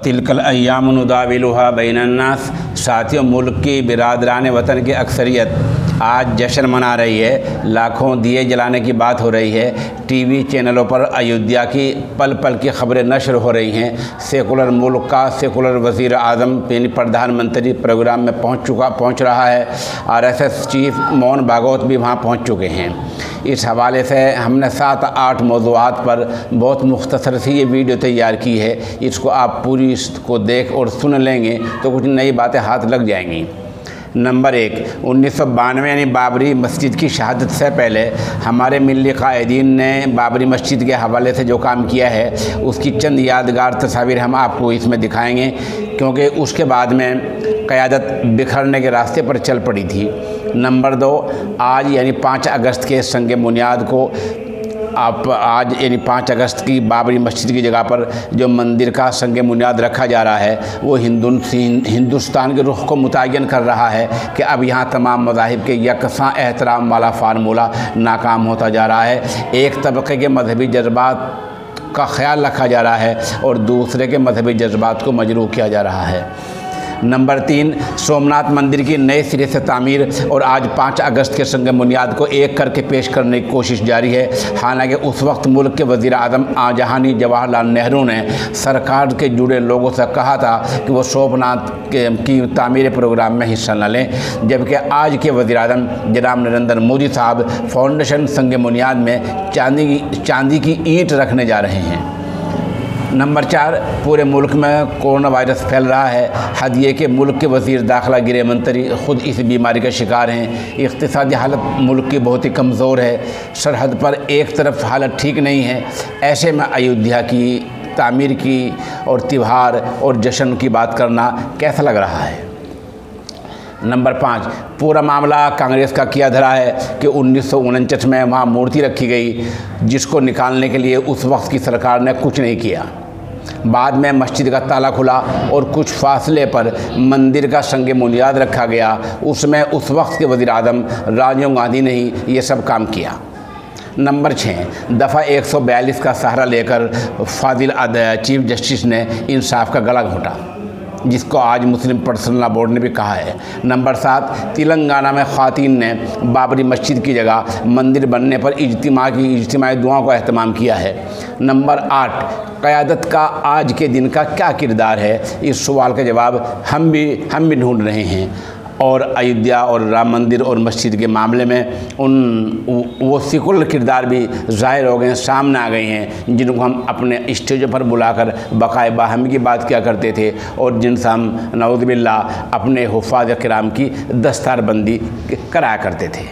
तिलकल अय्याम नुदाविलुहा बैनन्नास। साथियों, मुल्क की बिरादरान वतन की अक्सरियत आज जश्न मना रही है। लाखों दिए जलाने की बात हो रही है। टीवी चैनलों पर अयोध्या की पल पल की खबरें नशर हो रही हैं। सेकुलर मुल्क का सेकुलर वज़ीर आज़म यानी प्रधानमंत्री प्रोग्राम में पहुंच रहा है। आरएसएस चीफ मोहन भागवत भी वहां पहुंच चुके हैं। इस हवाले से हमने 7-8 मौज़ूआत पर बहुत मुख्तसर सी ये वीडियो तैयार की है। इसको आप पूरी इसको देख और सुन लेंगे तो कुछ नई बातें हाथ लग जाएंगी। नंबर 1, 1992 यानी बाबरी मस्जिद की शहादत से पहले हमारे मिल्ली कायदीन ने बाबरी मस्जिद के हवाले से जो काम किया है उसकी चंद यादगार तस्वीर हम आपको इसमें दिखाएंगे, क्योंकि उसके बाद में क़यादत बिखरने के रास्ते पर चल पड़ी थी। नंबर 2, आज यानी 5 अगस्त के संग बुनियाद को आज यानी 5 अगस्त की बाबरी मस्जिद की जगह पर जो मंदिर का संग बुनियाद रखा जा रहा है वो हिंदुस्तान के रुख को मुतय्यन कर रहा है कि अब यहाँ तमाम मज़ाहिब के यकसां एहतराम वाला फार्मूला नाकाम होता जा रहा है। एक तबके के मजहबी जज्बात का ख्याल रखा जा रहा है और दूसरे के मजहबी जज्बात को मजरूह किया जा रहा है। नंबर 3, सोमनाथ मंदिर की नए सिरे से तामीर और आज 5 अगस्त के संग बुनियाद को एक करके पेश करने की कोशिश जारी है। हालांकि उस वक्त मुल्क के वज़ीर आज़म आजहानी जवाहरलाल नेहरू ने सरकार के जुड़े लोगों से कहा था कि वो सोमनाथ की तामीर प्रोग्राम में हिस्सा न लें, जबकि आज के वज़ीर आज़म जनाब नरेंद्र मोदी साहब फाउंडेशन संग बुनियाद में चांदी की ईंट रखने जा रहे हैं। नंबर 4, पूरे मुल्क में कोरोना वायरस फैल रहा है। हद ये कि मुल्क के वज़ीर दाखिला गृह मंत्री ख़ुद इस बीमारी का शिकार हैं। इक़्तिसादी हालत मुल्क की बहुत ही कमज़ोर है। सरहद पर एक तरफ हालत ठीक नहीं है। ऐसे में अयोध्या की तामीर की और त्यौहार और जश्न की बात करना कैसा लग रहा है। नंबर 5, पूरा मामला कांग्रेस का किया धरा है कि 1949 में वहाँ मूर्ति रखी गई, जिसको निकालने के लिए उस वक्त की सरकार ने कुछ नहीं किया। बाद में मस्जिद का ताला खुला और कुछ फासले पर मंदिर का संग बुनियाद रखा गया। उसमें उस वक्त के वज़ीर आज़म राजीव गांधी ने ही ये सब काम किया। नंबर 6, दफ़ा 142 का सहारा लेकर फाजिल चीफ जस्टिस ने इंसाफ का गला घोंटा, जिसको आज मुस्लिम पर्सनल लॉ बोर्ड ने भी कहा है। नंबर 7, तेलंगाना में ख़वातीन ने बाबरी मस्जिद की जगह मंदिर बनने पर इज्तिमाई दुआओं का अहतमाम किया है। नंबर 8, क़यादत का आज के दिन का क्या किरदार है, इस सवाल का जवाब हम भी ढूंढ रहे हैं। और अयोध्या और राम मंदिर और मस्जिद के मामले में वो सेकुलर किरदार भी ज़ाहिर हो गए हैं, सामने आ गए हैं, जिनको हम अपने स्टेजों पर बुलाकर बकाए बाहमी की बात किया करते थे और जिनसे हम नऊज़ बिल्लाह अपने हुफ़ाज़ किराम की दस्तारबंदी कराया करते थे।